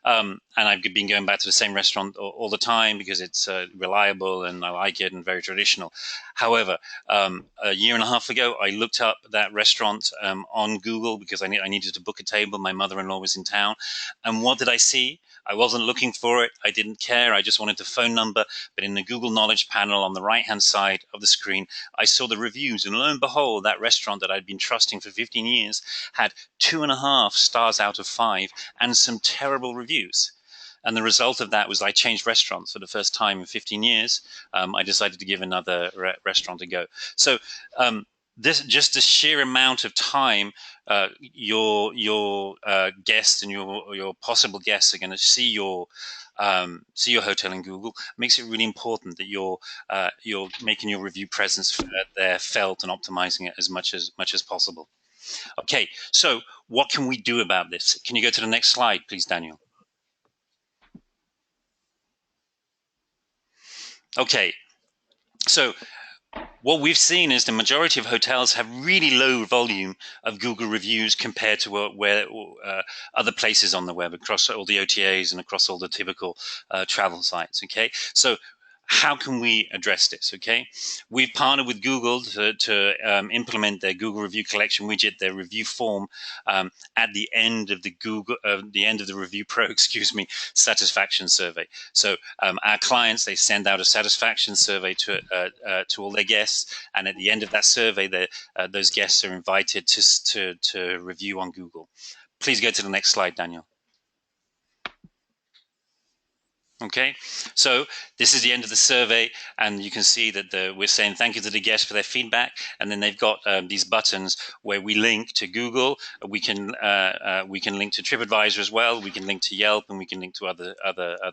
and I've been going back to the same restaurant all the time because it's reliable and I like it and very traditional. However, a year and a half ago, I looked up that restaurant on Google because I needed to book a table. My mother-in-law was in town, and what did I see? I wasn't looking for it. I didn't care. I just wanted the phone number. But in the Google Knowledge panel on the right-hand side of the screen, I saw the reviews. And lo and behold, that restaurant that I'd been trusting for 15 years had 2.5 stars out of 5 and some terrible reviews. And the result of that was I changed restaurants for the first time in 15 years. I decided to give another restaurant a go. So just the sheer amount of time your guests and your possible guests are going to see your hotel in Google makes it really important that you're making your review presence there felt and optimizing it as much as possible. Okay, so what can we do about this? Can you go to the next slide, please, Daniel? Okay, so what we've seen is the majority of hotels have really low volume of Google reviews compared to where other places on the web, across all the OTAs and across all the typical travel sites. Okay, so how can we address this? Okay, we've partnered with Google to implement their Google Review Collection widget, their review form, at the end of the Review Pro, excuse me, satisfaction survey. So our clients, they send out a satisfaction survey to all their guests, and at the end of that survey, those guests are invited to review on Google. Please go to the next slide, Daniel. Okay, so this is the end of the survey, and you can see that we're saying thank you to the guests for their feedback, and then they've got these buttons where we link to Google. We can link to TripAdvisor as well. We can link to Yelp, and we can link to other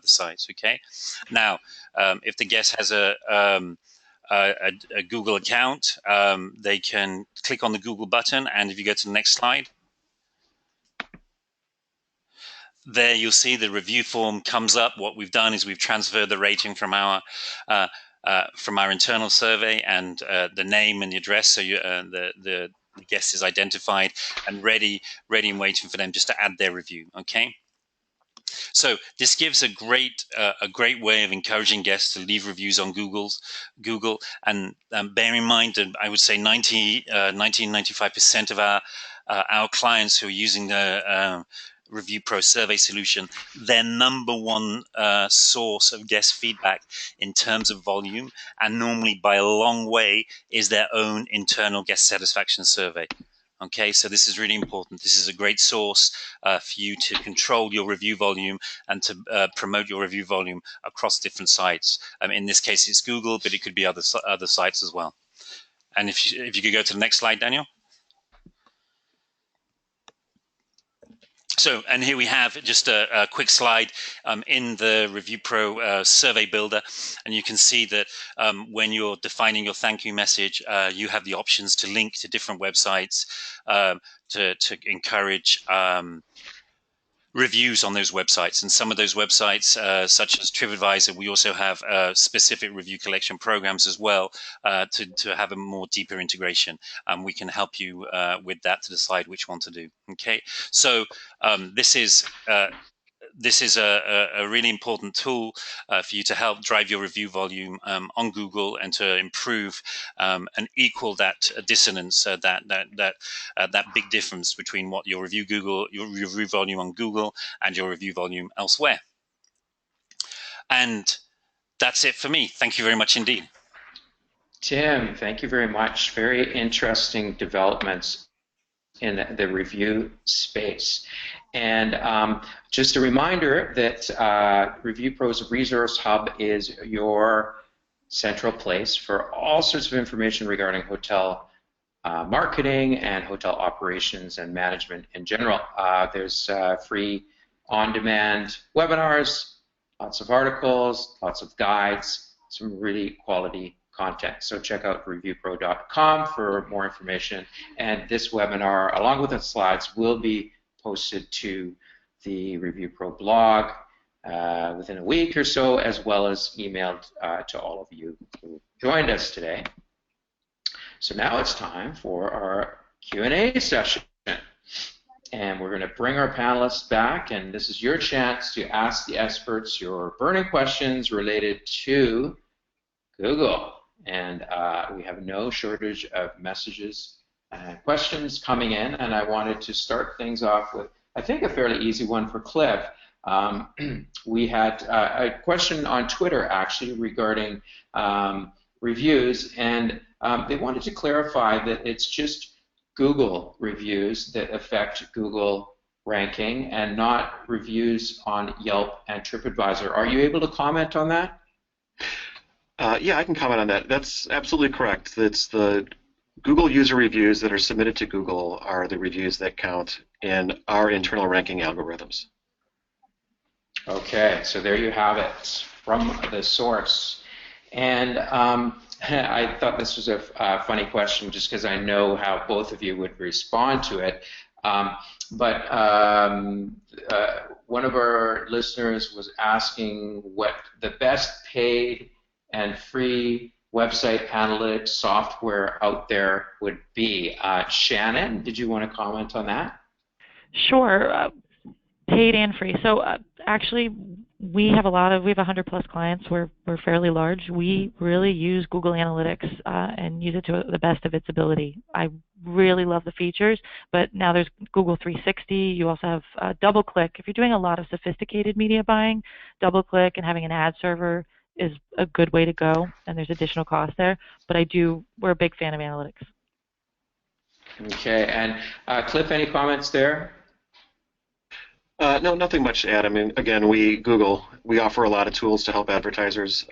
sites. Okay, now if the guest has a Google account, they can click on the Google button, and if you go to the next slide. There you'll see the review form comes up. What we've done is we've transferred the rating from our internal survey and the name and the address, so the guest is identified and ready and waiting for them just to add their review. Okay. So this gives a great way of encouraging guests to leave reviews on Google, and bear in mind that I would say 95% of our clients who are using the Review Pro survey solution, their number one source of guest feedback in terms of volume, and normally by a long way, is their own internal guest satisfaction survey. Okay, so this is really important. This is a great source for you to control your review volume and to promote your review volume across different sites. In this case, it's Google, but it could be other sites as well. And if you could go to the next slide, Daniel. So, and here we have just a quick slide in the Review Pro survey builder, and you can see that when you're defining your thank you message, you have the options to link to different websites to encourage reviews on those websites. And some of those websites, such as TripAdvisor, we also have specific review collection programs as well to have a more deeper integration. We can help you with that to decide which one to do. Okay, so this is a really important tool for you to help drive your review volume on Google and to improve and equal that dissonance, that big difference between what your review volume on Google and your review volume elsewhere. And that's it for me. Thank you very much indeed. Tim, thank you very much. Very interesting developments in the review space. And just a reminder that Review Pro's Resource Hub is your central place for all sorts of information regarding hotel marketing and hotel operations and management in general. There's free on-demand webinars, lots of articles, lots of guides, some really quality content. So check out reviewpro.com for more information. And this webinar, along with the slides, will be posted to the Review Pro blog within a week or so, as well as emailed to all of you who joined us today. So now it's time for our Q&A session. And we're going to bring our panelists back, and this is your chance to ask the experts your burning questions related to Google. And we have no shortage of messages and questions coming in, and I wanted to start things off with, I think, a fairly easy one for Cliff. We had a question on Twitter, actually, regarding reviews, and they wanted to clarify that it's just Google reviews that affect Google ranking and not reviews on Yelp and TripAdvisor. Are you able to comment on that? Yeah, I can comment on that. That's absolutely correct. It's the Google user reviews that are submitted to Google are the reviews that count in our internal ranking algorithms. Okay, so there you have it from the source. And I thought this was a funny question just because I know how both of you would respond to it. But one of our listeners was asking what the best paid and free website analytics software out there would be. Shannon, did you want to comment on that? Sure. Paid and free. So actually, we have 100 plus clients. We're fairly large. We really use Google Analytics and use it to the best of its ability. I really love the features, but now there's Google 360. You also have DoubleClick. If you're doing a lot of sophisticated media buying, DoubleClick and having an ad server is a good way to go, and there's additional cost there. But we're a big fan of analytics. Okay, and Cliff, any comments there? No, nothing much to add. I mean, again, we offer a lot of tools to help advertisers,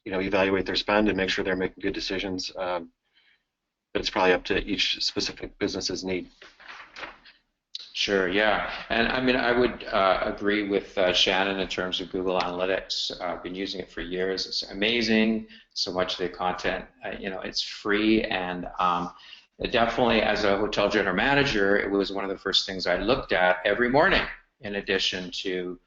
evaluate their spend and make sure they're making good decisions. But it's probably up to each specific business's need. Sure, yeah, and I mean, I would agree with Shannon in terms of Google Analytics. I've been using it for years. It's amazing. So much of the content, it's free, and definitely as a hotel general manager, it was one of the first things I looked at every morning. In addition to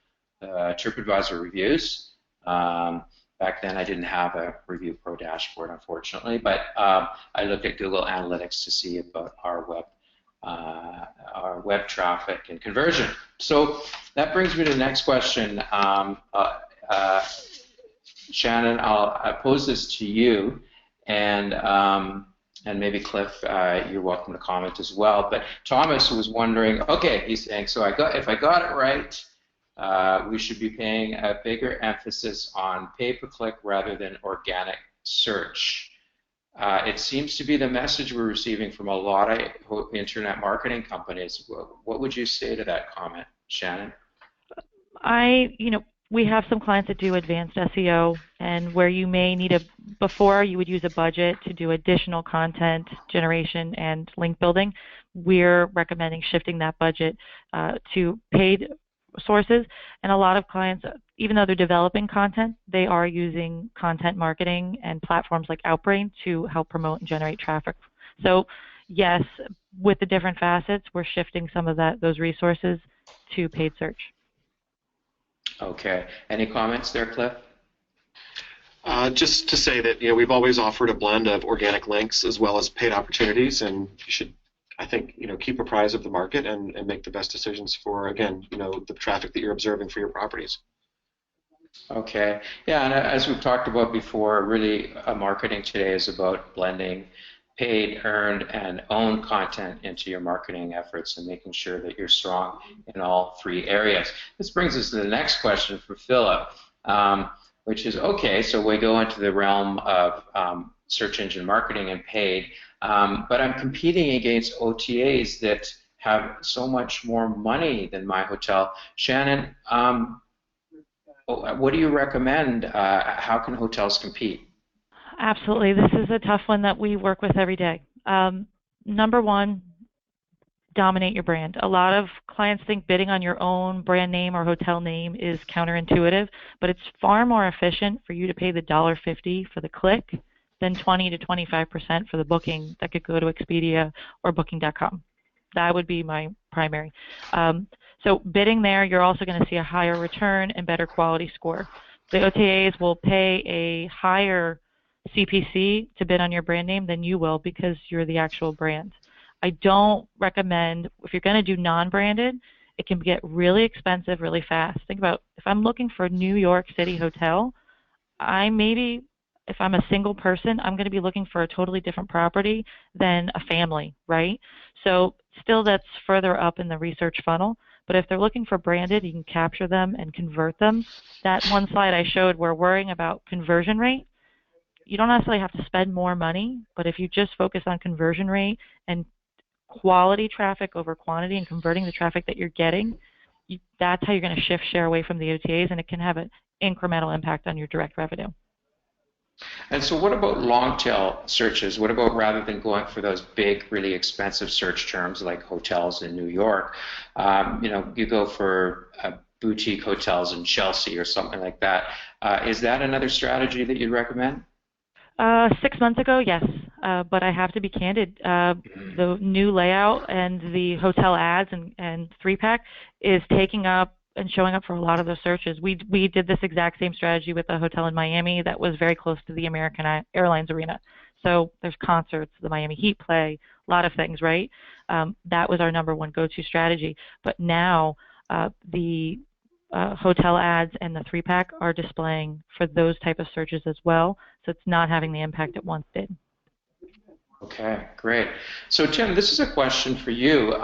TripAdvisor reviews. Back then I didn't have a Review Pro dashboard, unfortunately, but I looked at Google Analytics to see about our web traffic and conversion. So that brings me to the next question. Shannon, I'll pose this to you, and maybe Cliff, you're welcome to comment as well. But Thomas was wondering, okay, he's saying, so if I got it right, we should be paying a bigger emphasis on pay-per-click rather than organic search. It seems to be the message we're receiving from a lot of internet marketing companies. What would you say to that comment, Shannon? We have some clients that do advanced SEO, and where you may need before you would use a budget to do additional content generation and link building. We're recommending shifting that budget to paid sources, and a lot of clients, even though they're developing content, they are using content marketing and platforms like Outbrain to help promote and generate traffic. So yes, with the different facets, we're shifting some of those resources to paid search. Okay. Any comments there, Cliff? Just to say that we've always offered a blend of organic links as well as paid opportunities, and you should, I think, keep apprised of the market and make the best decisions for, again, the traffic that you're observing for your properties. Okay. Yeah, and as we've talked about before, really marketing today is about blending paid, earned, and owned content into your marketing efforts and making sure that you're strong in all three areas. This brings us to the next question for Philip, which is, okay, so we go into the realm of search engine marketing and paid, but I'm competing against OTAs that have so much more money than my hotel. Shannon, what do you recommend? How can hotels compete? Absolutely. This is a tough one that we work with every day. Number one, dominate your brand. A lot of clients think bidding on your own brand name or hotel name is counterintuitive, but it's far more efficient for you to pay the $1.50 for the click than 20 to 25% for the booking that could go to Expedia or Booking.com. That would be my primary. So bidding there, you're also going to see a higher return and better quality score. The OTAs will pay a higher CPC to bid on your brand name than you will because you're the actual brand. I don't recommend, if you're going to do non-branded, it can get really expensive really fast. Think about, if I'm looking for a New York City hotel, if I'm a single person, I'm going to be looking for a totally different property than a family, right? So still that's further up in the research funnel, but if they're looking for branded, you can capture them and convert them. That one slide I showed, we're worrying about conversion rate. You don't necessarily have to spend more money, but if you just focus on conversion rate and quality traffic over quantity and converting the traffic that you're getting, that's how you're going to shift share away from the OTAs, and it can have an incremental impact on your direct revenue. And so what about long tail searches? What about, rather than going for those big, really expensive search terms like hotels in New York, you go for boutique hotels in Chelsea or something like that. Is that another strategy that you'd recommend? 6 months ago, yes, but I have to be candid. The new layout and the hotel ads and 3-pack is taking up and showing up for a lot of those searches. We did this exact same strategy with a hotel in Miami that was very close to the American Airlines arena. So there's concerts, the Miami Heat play, a lot of things, right? That was our #1 go-to strategy. But now the hotel ads and the 3-pack are displaying for those type of searches as well. So it's not having the impact it once did. Okay, great. So Tim, this is a question for you.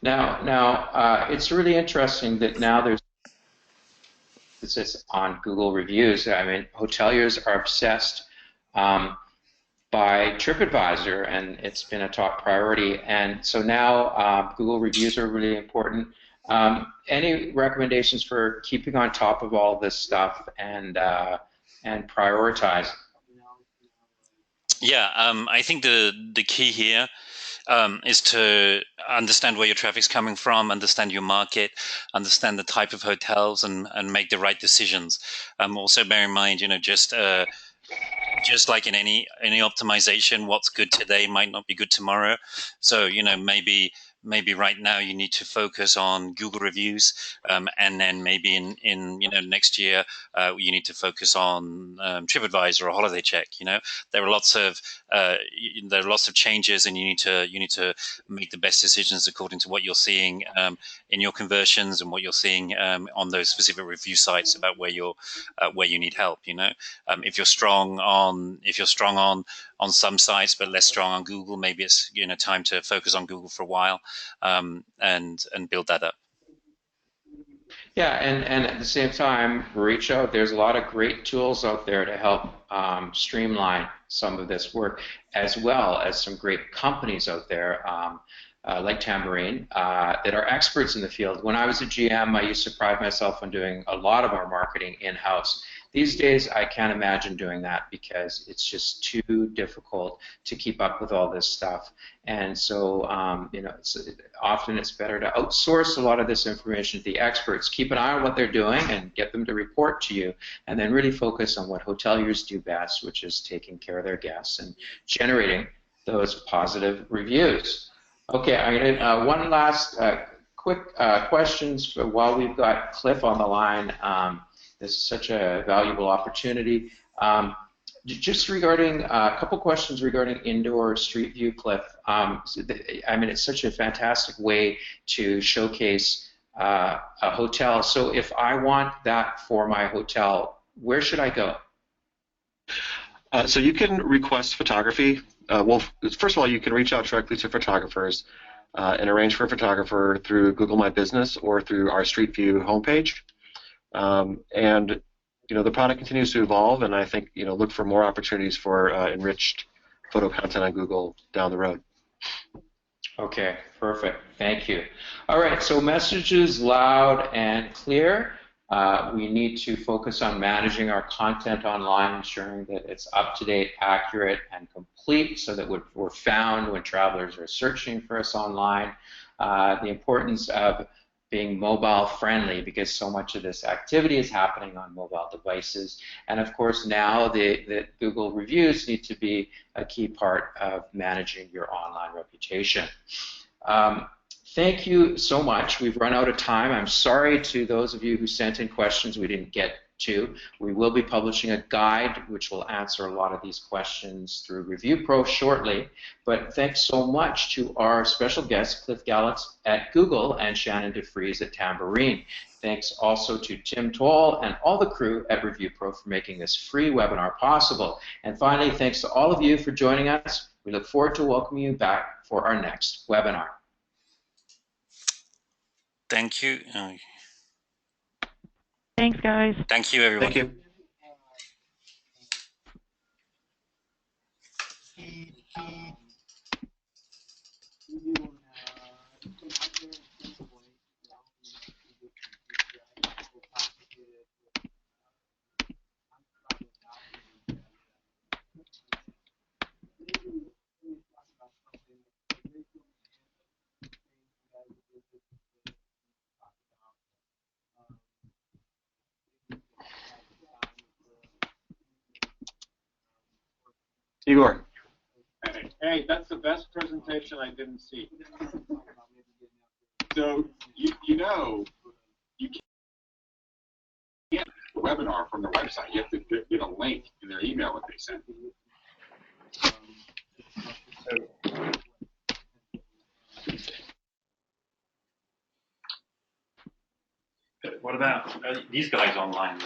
Now, it's really interesting that now there's this is on Google reviews. I mean, hoteliers are obsessed by TripAdvisor, and it's been a top priority. And so now Google reviews are really important. Any recommendations for keeping on top of all this stuff and prioritizing? Yeah, I think the key here is to understand where your traffic's coming from, understand your market, understand the type of hotels, and make the right decisions. Also bear in mind, just like in any optimization, what's good today might not be good tomorrow. So maybe right now you need to focus on Google reviews, and then maybe in next year you need to focus on TripAdvisor or Holiday Check. There are lots of changes, and you need to make the best decisions according to what you're seeing in your conversions and what you're seeing on those specific review sites about where you need help. If you're strong on some sites but less strong on Google, maybe it's time to focus on Google for a while and build that up. Yeah, and at the same time, reach out. There's a lot of great tools out there to help streamline some of this work, as well as some great companies out there like Tambourine that are experts in the field. When I was a GM, I used to pride myself on doing a lot of our marketing in-house. These days, I can't imagine doing that because it's just too difficult to keep up with all this stuff. And so, often it's better to outsource a lot of this information to the experts. Keep an eye on what they're doing and get them to report to you, and then really focus on what hoteliers do best, which is taking care of their guests and generating those positive reviews. Okay, I'm gonna one last quick questions while we've got Cliff on the line. This is such a valuable opportunity. Just regarding a couple questions regarding indoor street view, Cliff. I mean, it's such a fantastic way to showcase a hotel. So if I want that for my hotel, where should I go? So you can request photography. Well, first of all, you can reach out directly to photographers and arrange for a photographer through Google My Business or through our Street View homepage. And the product continues to evolve, and I think look for more opportunities for enriched photo content on Google down the road. Okay, perfect. Thank you. All right, so messages loud and clear. We need to focus on managing our content online, ensuring that it's up-to-date, accurate, and complete so that we're found when travelers are searching for us online. The importance of being mobile friendly, because so much of this activity is happening on mobile devices. And of course now the Google reviews need to be a key part of managing your online reputation. Thank you so much. We've run out of time. I'm sorry to those of you who sent in questions we didn't get to. We will be publishing a guide which will answer a lot of these questions through Review Pro shortly. But thanks so much to our special guests, Cliff Gallitz at Google and Shannon DeFries at Tambourine. Thanks also to Tim Toll and all the crew at Review Pro for making this free webinar possible. And finally, thanks to all of you for joining us. We look forward to welcoming you back for our next webinar. Thank you. Thanks, guys. Thank you, everyone. Thank you. Igor. Hey, that's the best presentation I didn't see. So, you know, you can't webinar from their website. You have to get a link in their email that they send. What about these guys online?